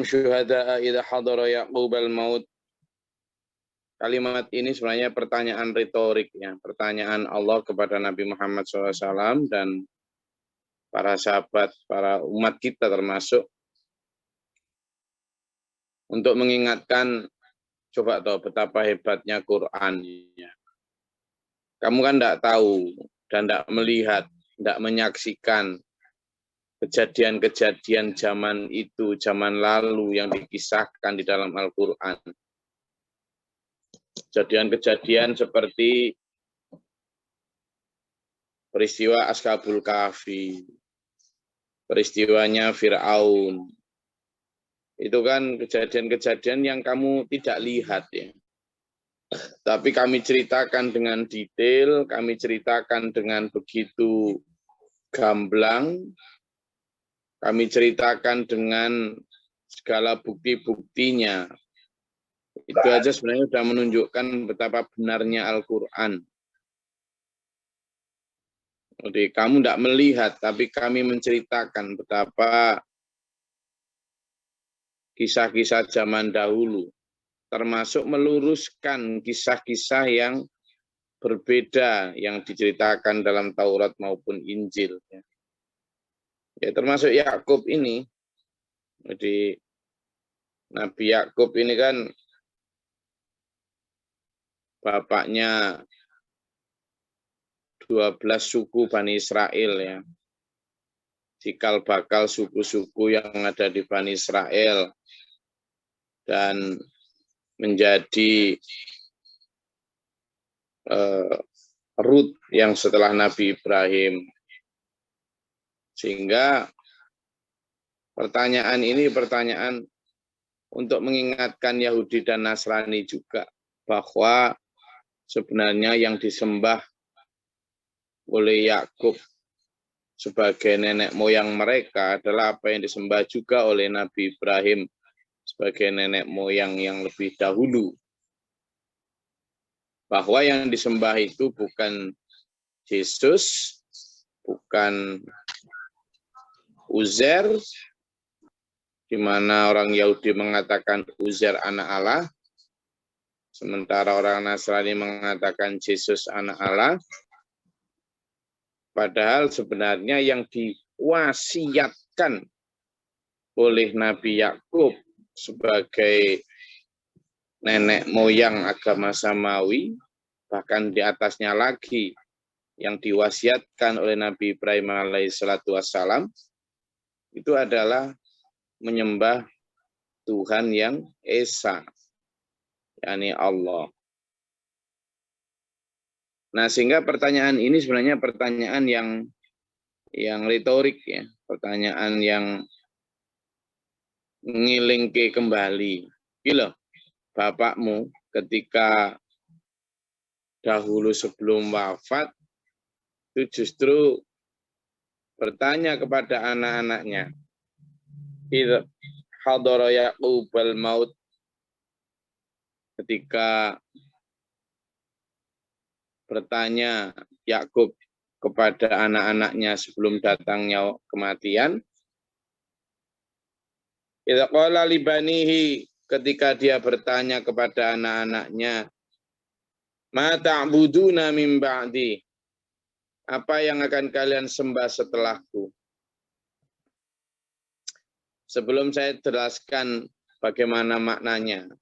syuhada'a idza hadara yaqubal maut. Kalimat ini sebenarnya pertanyaan retorik ya, pertanyaan Allah kepada Nabi Muhammad SAW dan para sahabat, para umat kita termasuk, untuk mengingatkan, coba tahu betapa hebatnya Quran. Kamu kan tidak tahu dan tidak melihat, tidak menyaksikan kejadian-kejadian zaman itu, zaman lalu yang dikisahkan di dalam Al-Quran. Kejadian-kejadian seperti peristiwa Ashabul Kahfi, peristiwanya Fir'aun. Itu kan kejadian-kejadian yang kamu tidak lihat ya. Tapi kami ceritakan dengan detail, kami ceritakan dengan begitu gamblang, kami ceritakan dengan segala bukti-buktinya. Itu aja sebenarnya sudah menunjukkan betapa benarnya Al-Quran. Jadi kamu tidak melihat, tapi kami menceritakan betapa kisah-kisah zaman dahulu, termasuk meluruskan kisah-kisah yang berbeda yang diceritakan dalam Taurat maupun Injil. Ya, termasuk Yakub ini. Jadi Nabi Yakub ini kan bapaknya 12 suku Bani Israel ya. Cikal bakal suku-suku yang ada di Bani Israel dan menjadi Ruth yang setelah Nabi Ibrahim. Sehingga pertanyaan ini pertanyaan untuk mengingatkan Yahudi dan Nasrani juga bahwa sebenarnya yang disembah oleh Yakub sebagai nenek moyang mereka adalah apa yang disembah juga oleh Nabi Ibrahim sebagai nenek moyang yang lebih dahulu. Bahwa yang disembah itu bukan Yesus, bukan Uzair, di mana orang Yahudi mengatakan Uzair anak Allah, sementara orang Nasrani mengatakan Yesus anak Allah. Padahal sebenarnya yang diwasiatkan oleh Nabi Yakub sebagai nenek moyang agama Samawi, bahkan di atasnya lagi yang diwasiatkan oleh Nabi Ibrahim alaihissalatu wassalam, itu adalah menyembah Tuhan yang Esa, yakni Allah. Nah, sehingga pertanyaan ini sebenarnya pertanyaan yang retorik ya, pertanyaan yang ngilingke kembali. Gila, bapakmu ketika dahulu sebelum wafat itu justru bertanya kepada anak-anaknya. Idza hadara yaqubal maut, ketika bertanya Yakub kepada anak-anaknya sebelum datangnya kematian. Idza qala li banihi, ketika dia bertanya kepada anak-anaknya, ma ta'buduna min ba'di, apa yang akan kalian sembah setelahku? Sebelum saya jelaskan bagaimana maknanya,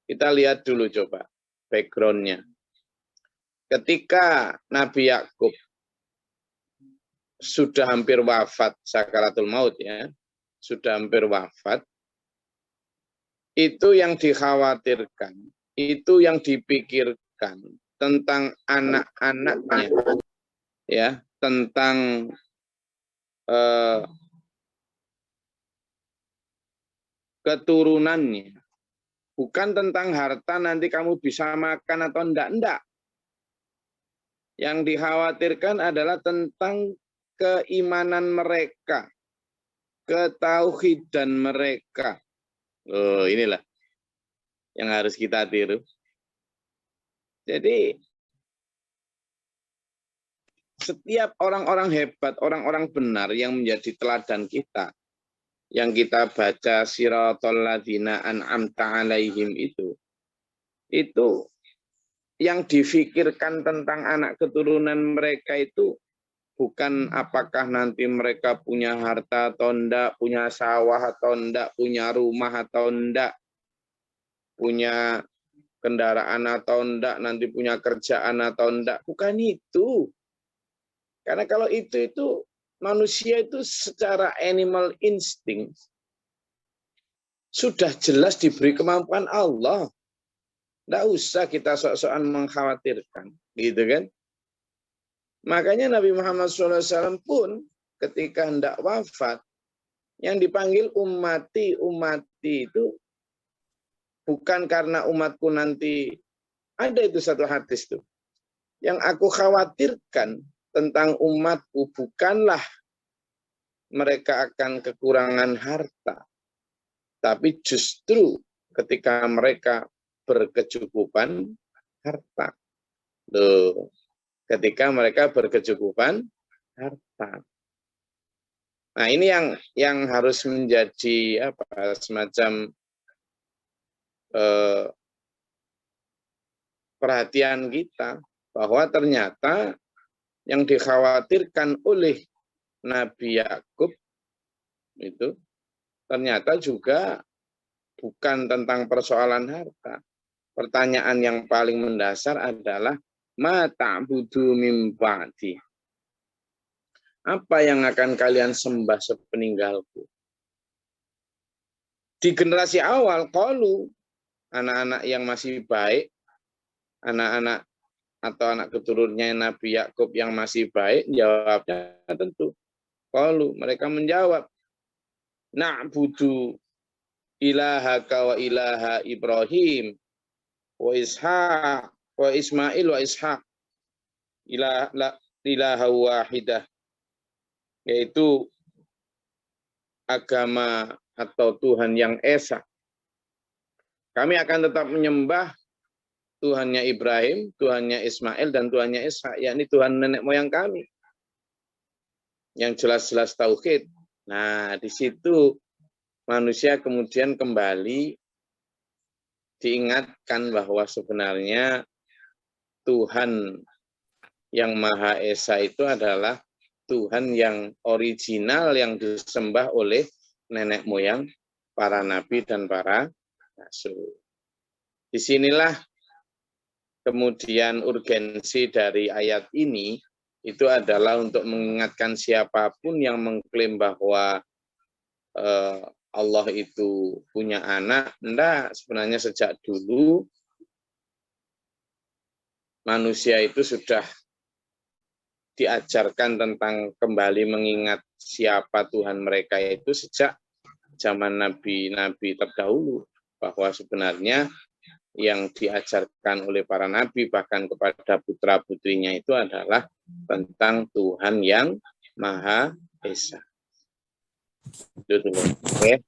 kita lihat dulu coba background-nya. Ketika Nabi Yakub sudah hampir wafat, sakaratul maut ya, sudah hampir wafat, itu yang dikhawatirkan, itu yang dipikirkan tentang anak-anaknya, ya, tentang keturunannya, bukan tentang harta nanti kamu bisa makan atau enggak. Yang dikhawatirkan adalah tentang keimanan mereka, ketauhidan mereka. Oh, inilah yang harus kita tiru. Jadi setiap orang-orang hebat, orang-orang benar yang menjadi teladan kita, yang kita baca siratal ladzina an'amta alaihim itu yang difikirkan tentang anak keturunan mereka itu bukan apakah nanti mereka punya harta atau enggak, punya sawah atau enggak, punya rumah atau enggak, punya kendaraan atau enggak, nanti punya kerjaan atau enggak. Bukan itu. Karena kalau itu manusia itu secara animal instinct sudah jelas diberi kemampuan Allah. Enggak usah kita sok-sokan mengkhawatirkan, gitu kan? Makanya Nabi Muhammad SAW pun ketika hendak wafat, yang dipanggil ummati itu bukan karena umatku nanti, ada itu satu hadis tuh. Yang aku khawatirkan tentang umatku bukanlah mereka akan kekurangan harta, tapi justru ketika mereka berkecukupan harta. Loh. Ketika mereka berkecukupan harta. Nah, ini yang harus menjadi semacam perhatian kita, bahwa ternyata yang dikhawatirkan oleh Nabi Yakub itu ternyata juga bukan tentang persoalan harta. Pertanyaan yang paling mendasar adalah ma ta'budu min ba'di. Apa yang akan kalian sembah sepeninggalku? Di generasi awal, qalu, anak-anak yang masih baik, anak-anak atau anak keturunannya Nabi Yakub yang masih baik, jawabnya tentu. Qalu, mereka menjawab, na'budu ilahaka wa ilaha Ibrahim wa Ishaq wa Ismail wa Ishaq ilaha wahidah, yaitu agama atau Tuhan yang esa. Kami akan tetap menyembah Tuhannya Ibrahim, Tuhannya Ismail, dan Tuhannya Ishak, yakni Tuhan nenek moyang kami. Yang jelas-jelas tauhid. Nah, di situ manusia kemudian kembali diingatkan bahwa sebenarnya Tuhan yang Maha Esa itu adalah Tuhan yang original yang disembah oleh nenek moyang para nabi dan para rasul. Disinilah kemudian urgensi dari ayat ini itu adalah untuk mengingatkan siapapun yang mengklaim bahwa Allah itu punya anak. Enggak, sebenarnya sejak dulu manusia itu sudah diajarkan tentang kembali mengingat siapa Tuhan mereka itu sejak zaman nabi-nabi terdahulu, bahwa sebenarnya yang diajarkan oleh para nabi bahkan kepada putra-putrinya itu adalah tentang Tuhan yang Maha Esa. Itu dulu. Oke.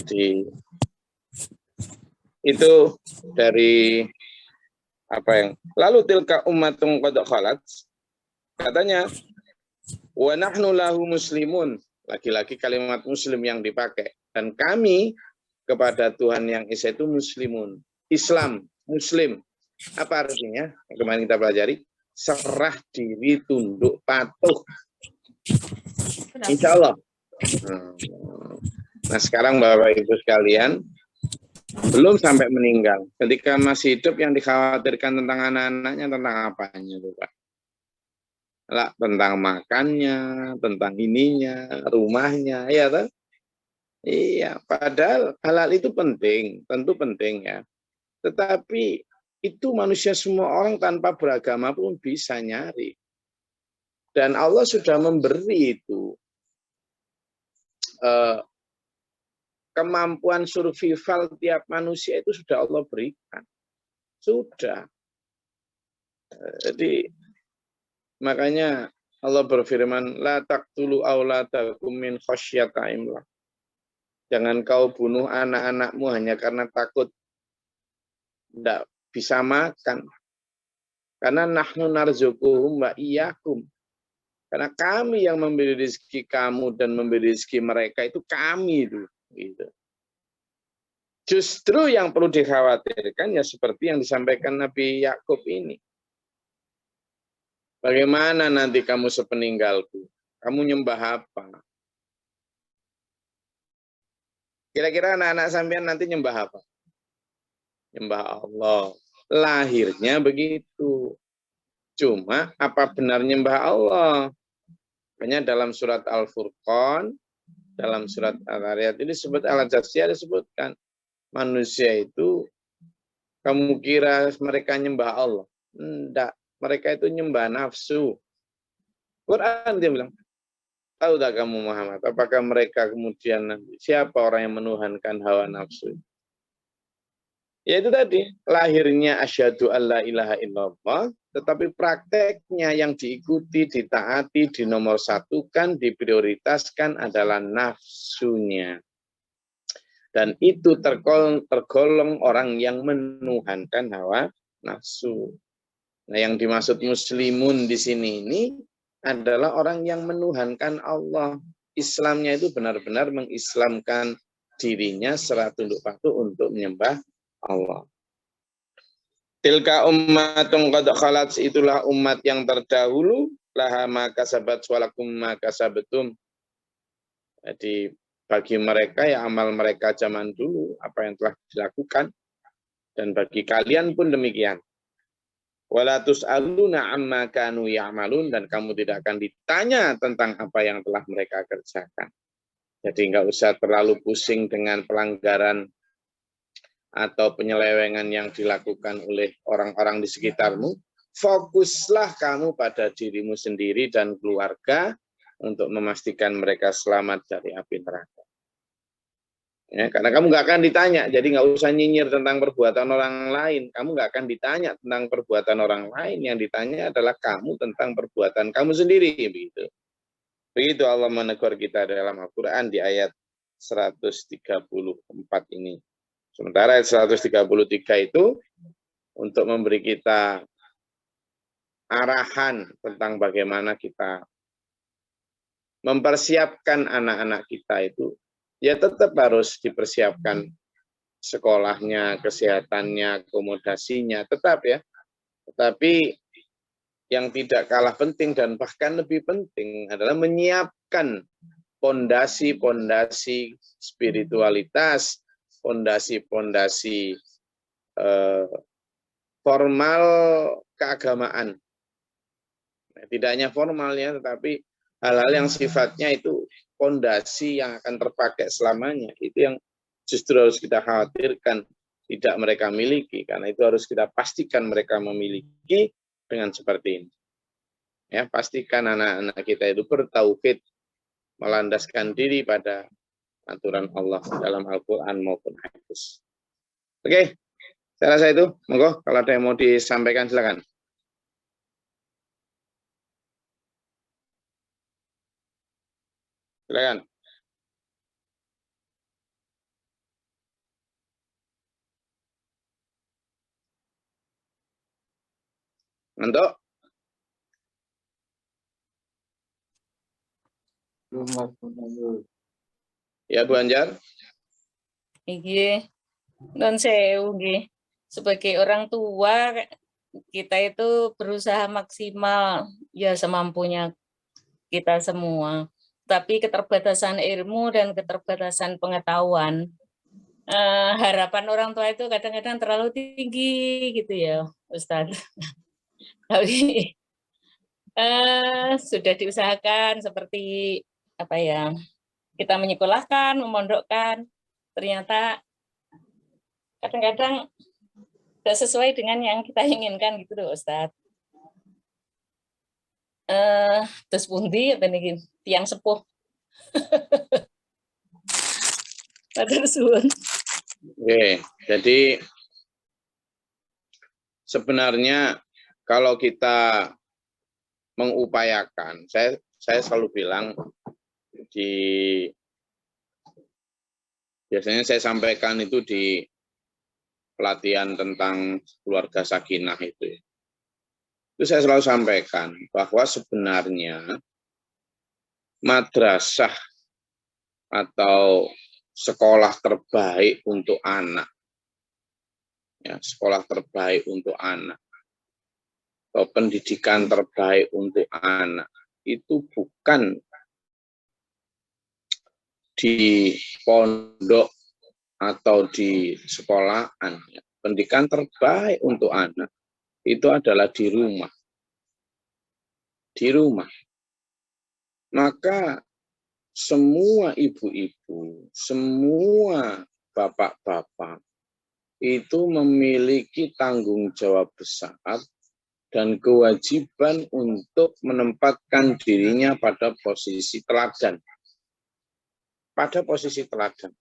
Jadi itu dari apa yang lalu tilka ummatun qad khalat, katanya wa nahnu lahu muslimun, lagi-lagi kalimat muslim yang dipakai, dan kami kepada Tuhan yang Esa itu muslimun. Islam, muslim. Apa artinya? Yang kemarin kita pelajari, serah diri, tunduk, patuh. Insya Allah. Nah, sekarang Bapak Ibu sekalian, belum sampai meninggal. Ketika masih hidup yang dikhawatirkan tentang anak-anaknya, tentang apanya, Pak? Lah, tentang makannya, tentang ininya, rumahnya, ya kan? Iya, padahal halal itu penting, tentu penting ya. Tetapi itu manusia semua orang tanpa beragama pun bisa nyari. Dan Allah sudah memberi itu kemampuan survival tiap manusia itu sudah Allah berikan. Sudah. Jadi makanya Allah berfirman, la taqtulu auladakum min khasyata imlaq. Jangan kau bunuh anak-anakmu hanya karena takut tidak bisa makan. Karena nahnu narzuquhum wa iyyakum. Karena kami yang memberi rezeki kamu dan memberi rezeki mereka itu kami itu. Gitu. Justru yang perlu dikhawatirkan ya seperti yang disampaikan Nabi Yakub ini. Bagaimana nanti kamu sepeninggalku? Kamu nyembah apa? Kira-kira anak-anak sampean nanti nyembah apa? Nyembah Allah. Lahirnya begitu. Cuma apa benar nyembah Allah? Hanya dalam surat Al-Furqan, dalam surat Al-Ariyat ini disebut Al-Jasiyah disebutkan. Manusia itu kamu kira mereka nyembah Allah? Enggak. Mereka itu nyembah nafsu. Quran dia bilang, tahu tak kamu Muhammad, apakah mereka kemudian nanti, siapa orang yang menuhankan hawa nafsu? Ya itu tadi, lahirnya asyhadu alla ilaha illallah, tetapi prakteknya yang diikuti, ditaati, dinomorsatukan, diprioritaskan adalah nafsunya. Dan itu tergolong orang yang menuhankan hawa nafsu. Nah, yang dimaksud muslimun di sini ini adalah orang yang menuhankan Allah. Islamnya itu benar-benar mengislamkan dirinya secara tunduk patuh untuk menyembah Allah. Tilka ummatun qad khalat, itulah umat yang terdahulu, laha ma kasabat walakum ma kasabtum. Jadi bagi mereka ya amal mereka zaman dulu apa yang telah dilakukan, dan bagi kalian pun demikian. Wala tus'aluna amma kanu ya'malun, dan kamu tidak akan ditanya tentang apa yang telah mereka kerjakan. Jadi nggak usah terlalu pusing dengan pelanggaran atau penyelewengan yang dilakukan oleh orang-orang di sekitarmu. Fokuslah kamu pada dirimu sendiri dan keluarga untuk memastikan mereka selamat dari api neraka. Ya, karena kamu nggak akan ditanya, jadi nggak usah nyinyir tentang perbuatan orang lain. Kamu nggak akan ditanya tentang perbuatan orang lain. Yang ditanya adalah kamu tentang perbuatan kamu sendiri. Begitu. Begitu Allah menegur kita dalam Al-Quran di ayat 134 ini. Sementara ayat 133 itu untuk memberi kita arahan tentang bagaimana kita mempersiapkan anak-anak kita itu. Ya tetap harus dipersiapkan sekolahnya, kesehatannya, akomodasinya, tetap ya. Tetapi yang tidak kalah penting dan bahkan lebih penting adalah menyiapkan pondasi-pondasi spiritualitas, pondasi-pondasi formal keagamaan. Tidak hanya formalnya, tetapi hal-hal yang sifatnya itu fondasi yang akan terpakai selamanya. Itu yang justru harus kita khawatirkan tidak mereka miliki, karena itu harus kita pastikan mereka memiliki dengan seperti ini. Ya, pastikan anak-anak kita itu bertauhid, melandaskan diri pada aturan Allah dalam Al-Quran maupun hadis. Oke, saya rasa itu. Monggo kalau ada yang mau disampaikan silakan. Silakan. Untuk ya Bu Anjar. Iki non sewu nggih. Sebagai orang tua kita itu berusaha maksimal ya semampunya kita semua. Tapi keterbatasan ilmu dan keterbatasan pengetahuan, harapan orang tua itu kadang-kadang terlalu tinggi gitu ya, Ustadz. Tapi sudah diusahakan seperti apa ya, kita menyekolahkan, memondokkan, ternyata kadang-kadang tidak sesuai dengan yang kita inginkan gitu loh Ustadz. Terus pundi tiang sepuh. Oke, jadi sebenarnya kalau kita mengupayakan, saya selalu bilang biasanya saya sampaikan itu di pelatihan tentang keluarga sakinah itu saya selalu sampaikan bahwa sebenarnya madrasah atau sekolah terbaik untuk anak. Ya, sekolah terbaik untuk anak. Atau pendidikan terbaik untuk anak. Itu bukan di pondok atau di sekolahan. Pendidikan terbaik untuk anak itu adalah di rumah. Di rumah. Maka semua ibu-ibu, semua bapak-bapak itu memiliki tanggung jawab besar dan kewajiban untuk menempatkan dirinya pada posisi teladan. Pada posisi teladan.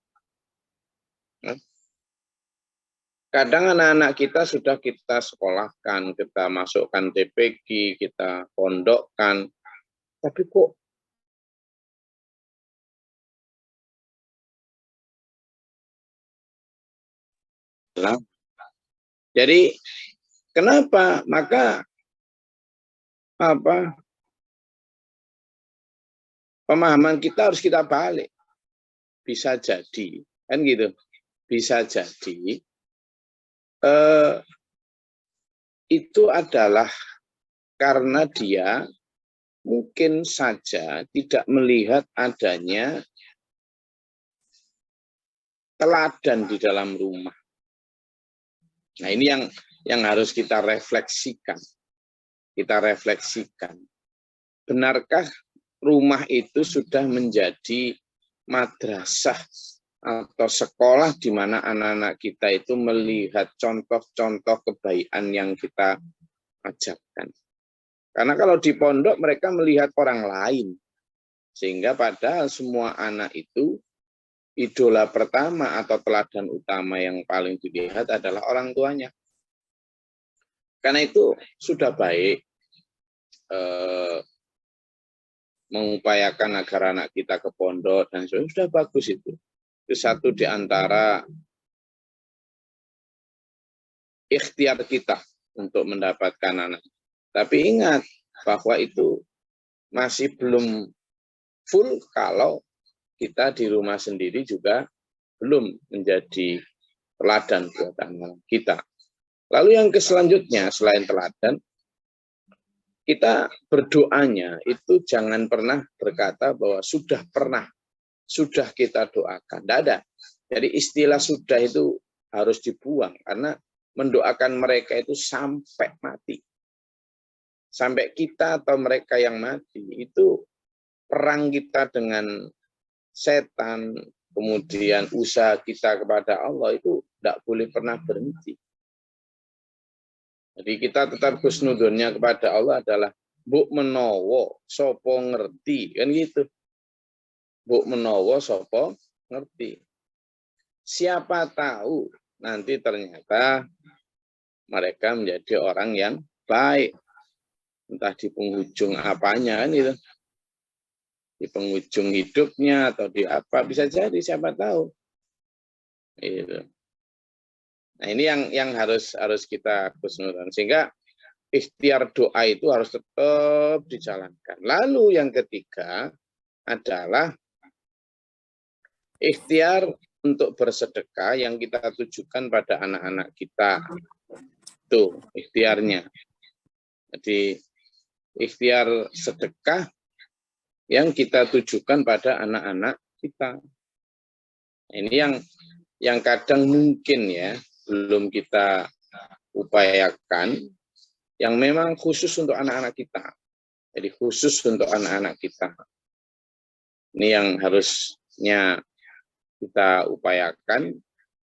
Kadang anak-anak kita sudah kita sekolahkan, kita masukkan TPQ, kita pondokkan, tapi kok jadi kenapa? Maka pemahaman kita harus kita balik. Bisa jadi, kan gitu. Bisa jadi itu adalah karena dia mungkin saja tidak melihat adanya teladan di dalam rumah. Nah, ini yang harus kita refleksikan. Kita refleksikan. Benarkah rumah itu sudah menjadi madrasah atau sekolah di mana anak-anak kita itu melihat contoh-contoh kebaikan yang kita ajarkan. Karena kalau di pondok mereka melihat orang lain. Sehingga padahal semua anak itu idola pertama atau teladan utama yang paling dilihat adalah orang tuanya. Karena itu sudah baik mengupayakan agar anak kita ke pondok dan sudah bagus itu. Itu satu di antara ikhtiar kita untuk mendapatkan anak. Tapi ingat bahwa itu masih belum full kalau kita di rumah sendiri juga belum menjadi teladan buat anak kita. Lalu yang selanjutnya selain teladan, kita berdoanya itu jangan pernah berkata bahwa sudah pernah, sudah kita doakan. Tidak ada. Jadi istilah sudah itu harus dibuang karena mendoakan mereka itu sampai mati. Sampai kita atau mereka yang mati itu perang kita dengan setan, kemudian usaha kita kepada Allah itu tidak boleh pernah berhenti. Jadi kita tetap husnudonnya kepada Allah adalah mbok menawa sapa ngerti, kan gitu. Mbok menawa sapa ngerti. Siapa tahu nanti ternyata mereka menjadi orang yang baik. Entah di penghujung apanya kan gitu. Di penghujung hidupnya atau di apa bisa jadi siapa tahu. Gitu. Nah, ini yang harus kita husnudon. Sehingga ikhtiar doa itu harus tetap dijalankan. Lalu yang ketiga adalah ikhtiar untuk bersedekah yang kita tujukan pada anak-anak kita. Itu ikhtiarnya. Jadi ikhtiar sedekah yang kita tujukan pada anak-anak kita. Ini yang kadang mungkin ya belum kita upayakan, yang memang khusus untuk anak-anak kita. Jadi khusus untuk anak-anak kita. Ini yang harusnya kita upayakan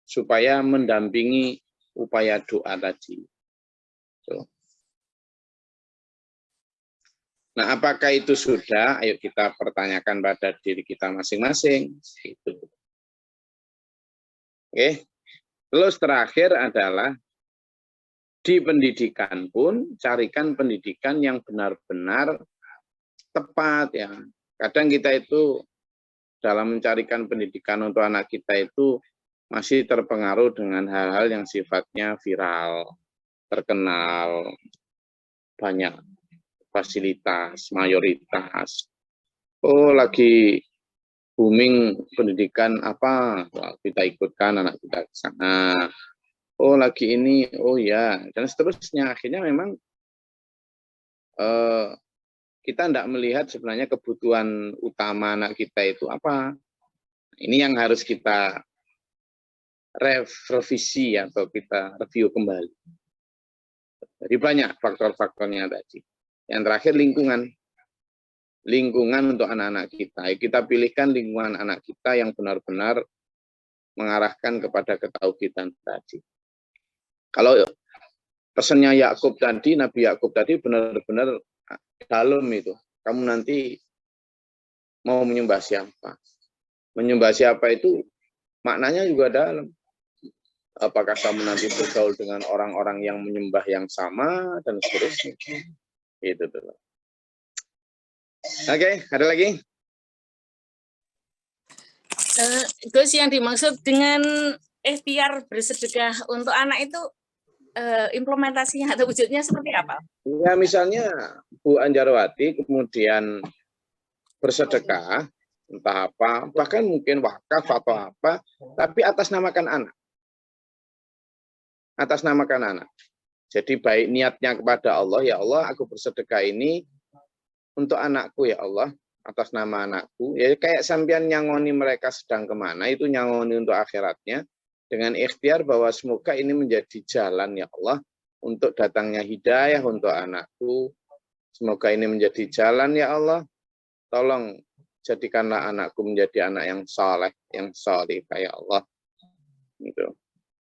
supaya mendampingi upaya doa tadi. Nah, apakah itu sudah? Ayo kita pertanyakan pada diri kita masing-masing. Gitu. Oke. Terus terakhir adalah di pendidikan pun carikan pendidikan yang benar-benar tepat ya. Kadang kita itu dalam mencarikan pendidikan untuk anak kita itu masih terpengaruh dengan hal-hal yang sifatnya viral, terkenal, banyak fasilitas, mayoritas. Oh, lagi booming pendidikan apa, wah, kita ikutkan anak kita ke sana. Oh, lagi ini, oh ya, dan seterusnya. Akhirnya memang kita tidak melihat sebenarnya kebutuhan utama anak kita itu apa. Ini yang harus kita revisi atau kita review kembali. Jadi banyak faktor-faktornya tadi. Yang terakhir lingkungan. Lingkungan untuk anak-anak kita. Kita pilihkan lingkungan anak kita yang benar-benar mengarahkan kepada ketauhidan tadi. Kalau pesannya Yakub tadi, Nabi Yakub tadi benar-benar dalam itu. Kamu nanti mau menyembah siapa? Menyembah siapa itu maknanya juga dalam. Apakah kamu nanti bergaul dengan orang-orang yang menyembah yang sama dan seterusnya. Itu tuh. Oke, ada lagi? Gus, yang dimaksud dengan ikhtiar bersedekah untuk anak itu implementasinya atau wujudnya seperti apa? Ya, misalnya Bu Anjarwati kemudian bersedekah, entah apa, bahkan mungkin wakaf atau apa, tapi atas namakan anak. Atas namakan anak. Jadi baik niatnya kepada Allah, ya Allah aku bersedekah ini untuk anakku ya Allah, atas nama anakku. Ya kayak sampean nyangoni mereka sedang kemana, itu nyangoni untuk akhiratnya, dengan ikhtiar bahwa semoga ini menjadi jalan ya Allah, untuk datangnya hidayah untuk anakku. Semoga ini menjadi jalan ya Allah, tolong jadikanlah anakku menjadi anak yang saleh, yang sholih kayak Allah.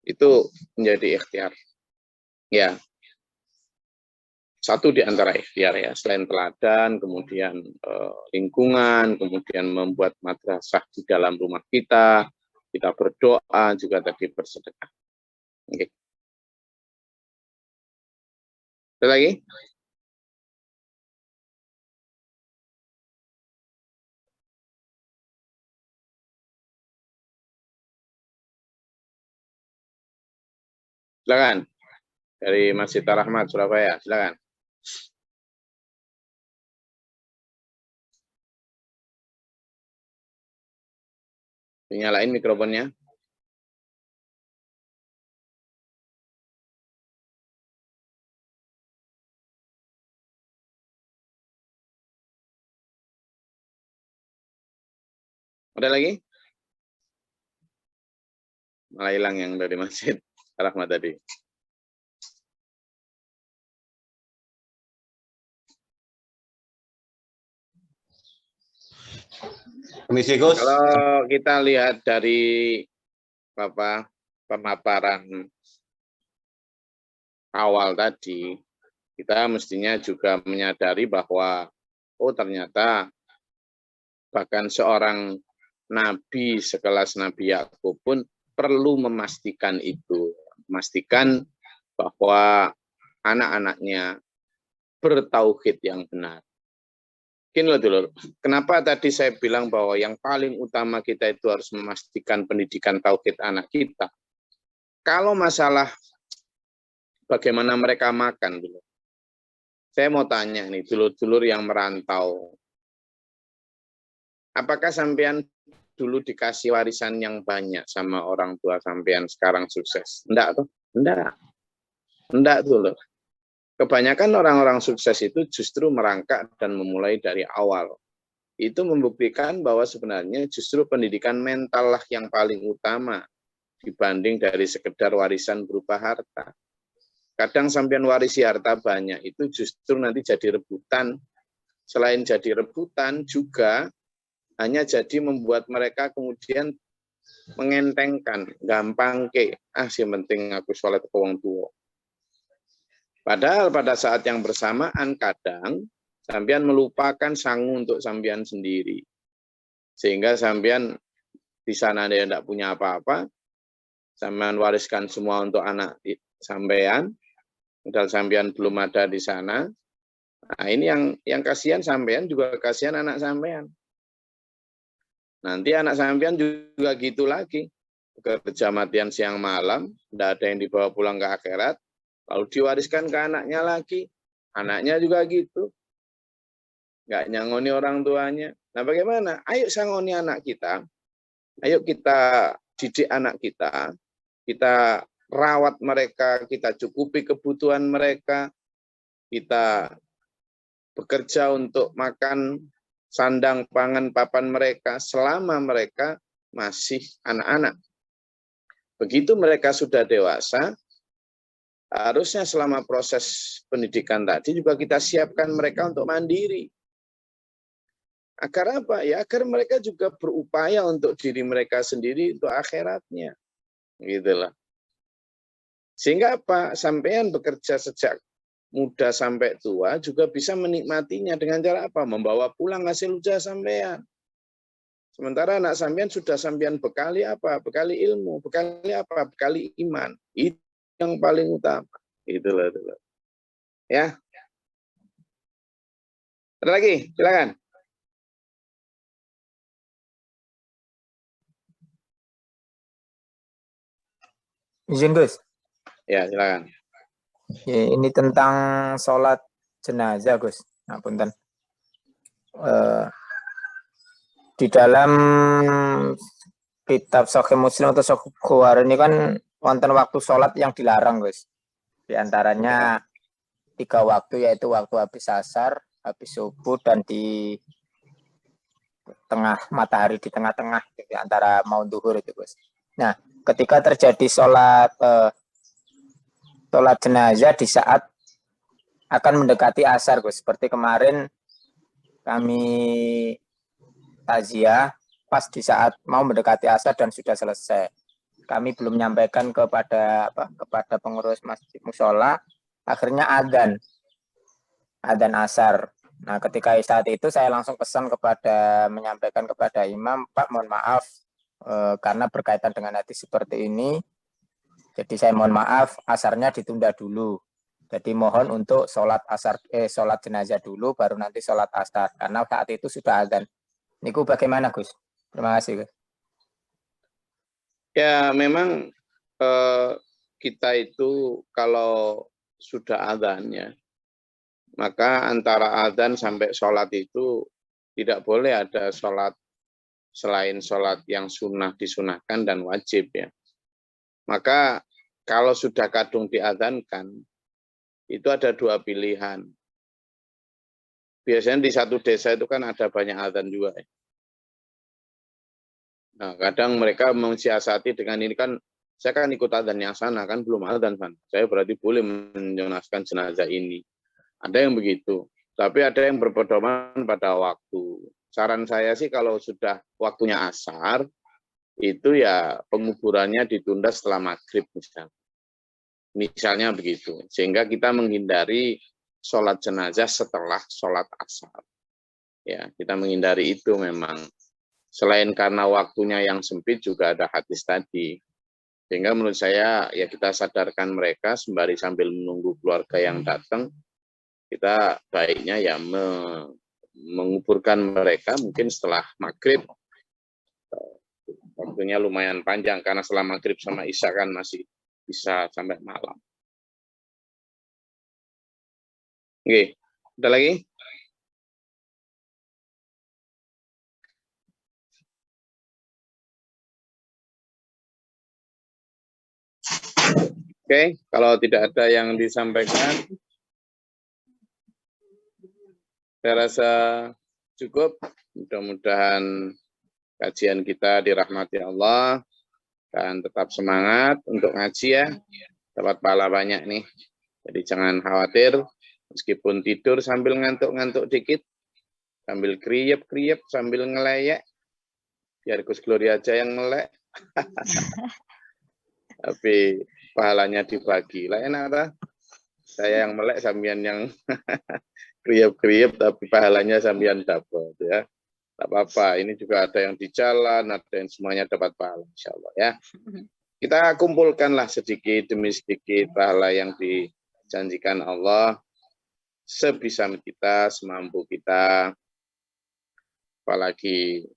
Itu menjadi ikhtiar. Ya, satu di antara ikhtiar ya, selain teladan, kemudian lingkungan, kemudian membuat madrasah di dalam rumah kita berdoa, juga tadi bersedekah. Oke. Ada lagi? Silakan. Dari Masjid Ar-Rahmat, Surabaya. Silakan. Nyalain mikrofonnya. Ada lagi? Malah hilang yang dari Masjid Ar-Rahmat tadi. Permisi, Gus. Kalau kita lihat dari pemaparan awal tadi, kita mestinya juga menyadari bahwa oh ternyata bahkan seorang nabi sekelas Nabi Yakub pun perlu memastikan itu, memastikan bahwa anak-anaknya bertauhid yang benar. Mungkin loh dulu, kenapa tadi saya bilang bahwa yang paling utama kita itu harus memastikan pendidikan tauhid anak kita. Kalau masalah bagaimana mereka makan dulu, saya mau tanya nih dulur-dulur yang merantau, apakah sampean dulu dikasih warisan yang banyak sama orang tua sampean sekarang sukses? Enggak tuh, enggak dulu. Kebanyakan orang-orang sukses itu justru merangkak dan memulai dari awal. Itu membuktikan bahwa sebenarnya justru pendidikan mental lah yang paling utama dibanding dari sekedar warisan berupa harta. Kadang sampean warisi harta banyak itu justru nanti jadi rebutan. Selain jadi rebutan juga hanya jadi membuat mereka kemudian mengentengkan, gampang ke, si penting aku sholat ke wong tua. Padahal pada saat yang bersamaan kadang sampean melupakan sangu untuk sampean sendiri. Sehingga sampean di sana dia tidak punya apa-apa, sampean wariskan semua untuk anak sampean, padahal sampean belum ada di sana. Nah, ini yang kasihan sampean juga kasihan anak sampean. Nanti anak sampean juga gitu lagi. Kerja matian siang malam, tidak ada yang dibawa pulang ke akhirat, lalu diwariskan ke anaknya lagi. Anaknya juga gitu. Nggak nyangoni orang tuanya. Nah, bagaimana? Ayo sangoni anak kita, ayo kita didik anak kita rawat mereka, kita cukupi kebutuhan mereka, kita bekerja untuk makan, sandang, pangan, papan mereka selama mereka masih anak-anak. Begitu mereka sudah dewasa, harusnya selama proses pendidikan tadi juga kita siapkan mereka untuk mandiri. Agar apa? Ya agar mereka juga berupaya untuk diri mereka sendiri, untuk akhiratnya. Gitulah. Sehingga apa? Sampean bekerja sejak muda sampai tua juga bisa menikmatinya dengan cara apa? Membawa pulang hasil usaha sampean. Sementara anak sampean sudah sampean bekali apa? Bekali ilmu, bekali apa? Bekali iman. Itu yang paling utama. Itulah. Ya. Ada lagi? Silakan. Izin Gus. Ya, silakan. Ya, ini tentang sholat jenazah Gus. Nah, punten. Di dalam kitab Sahih Muslim atau Sahih Bukhari ini kan wonten waktu sholat yang dilarang Gus. Di antaranya 3 waktu, yaitu waktu habis asar, habis subuh, dan di tengah matahari, di tengah-tengah di antara mau duhur itu Gus. Nah, ketika terjadi sholat jenazah di saat akan mendekati asar Gus, seperti kemarin kami takziah pas di saat mau mendekati asar dan sudah selesai. Kami belum menyampaikan kepada pengurus masjid musola, akhirnya adzan asar. Nah, ketika saat itu saya langsung menyampaikan kepada imam, Pak, mohon maaf karena berkaitan dengan hadis seperti ini. Jadi saya mohon maaf, asarnya ditunda dulu. Jadi mohon untuk sholat jenazah dulu, baru nanti sholat asar. Karena saat itu sudah adzan. Niku bagaimana Gus? Terima kasih Gus. Ya, memang kita itu kalau sudah adzannya, maka antara adzan sampai sholat itu tidak boleh ada sholat selain sholat yang sunnah, disunahkan dan wajib ya. Maka kalau sudah kadung diadzankan, itu ada 2 pilihan. Biasanya di satu desa itu kan ada banyak adzan juga ya. Nah, kadang mereka mensiasati dengan ini kan, saya kan ikut adzan yang sana, kan belum adzan kan. Saya berarti boleh menjenazahkan jenazah ini. Ada yang begitu. Tapi ada yang berpedoman pada waktu. Saran saya sih kalau sudah waktunya asar, itu ya penguburannya ditunda setelah maghrib misalnya. Misalnya begitu. Sehingga kita menghindari sholat jenazah setelah sholat asar. Ya, kita menghindari itu memang. Selain karena waktunya yang sempit juga ada hadis tadi. Sehingga menurut saya ya kita sadarkan mereka sembari sambil menunggu keluarga yang datang, kita baiknya ya menguburkan mereka mungkin setelah maghrib. Waktunya lumayan panjang karena setelah maghrib sama isya kan masih bisa sampai malam. Oke, ada lagi? Oke, kalau tidak ada yang disampaikan, saya rasa cukup. Mudah-mudahan kajian kita dirahmati Allah dan tetap semangat untuk ngaji ya. Dapat pahala banyak nih. Jadi jangan khawatir, meskipun tidur sambil ngantuk-ngantuk dikit, sambil kriep-kriep, sambil ngeleyek, biar Gus Gloria aja yang melek. Tapi pahalanya dibagi. Lah enak lah. Saya yang melek, sambian yang kriep-kriep, tapi pahalanya sambian dapat ya. Tak apa-apa, ini juga ada yang di jalan, ada yang semuanya dapat pahala, insya Allah ya. Kita kumpulkanlah sedikit demi sedikit pahala yang dijanjikan Allah, sebisa kita, semampu kita, apalagi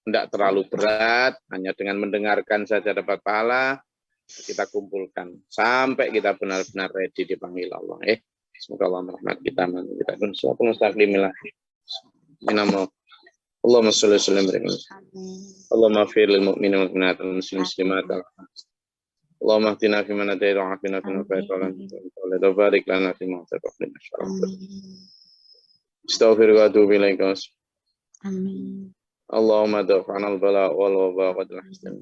tidak terlalu berat, hanya dengan mendengarkan saja dapat pahala, kita kumpulkan sampai kita benar-benar ready dipanggil Allah. Semoga Allah merahmati kita, kita pun minamau. Allahumma sholli wa sallim wa barik. Allahumma ighfir lil mu'minina wal mu'minat wal muslimat. Allahumma hdina fi man hadayta wa afina fi man afayta wa barik lana fi ma atayta wa qina syarra. Astaghfiruka wa atubu ilaika. Amin. Allahumma daf'ana al-bala wal waba wa al-hasdan.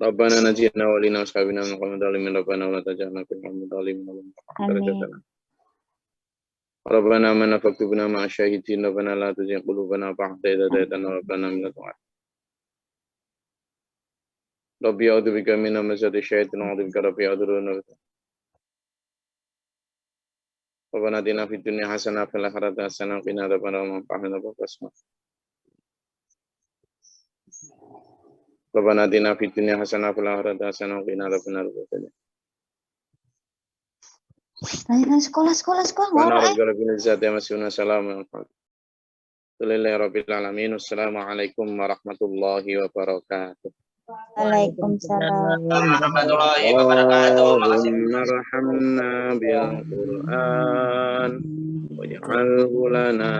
Rabbana najina wa lina ashabina min qawmi dhalimin. Rabbana wa la taj'alna fi qawmi dhalimin. Amin. Rabbana man faktubna ma'a syahidin. Rabbana la tuzigh qulubana ba'da idh hadaytana. Rabbana min ladunka Rabbi a'udzu bika min hamazati syaitan wa a'udzu bika rabbi yahdurun. Rabbana atina fid dunya hasanah wa fil akhirati hasanah wa qina adzabannar. Rabbana atina fid dunya hasanah wa fil akhirati hasanah wa qina adzabannar. Sekolah Assalamualaikum warahmatullahi wabarakatuh. Waalaikumsalam. Allahumma arhamna bil Qur'an waj'alhu lana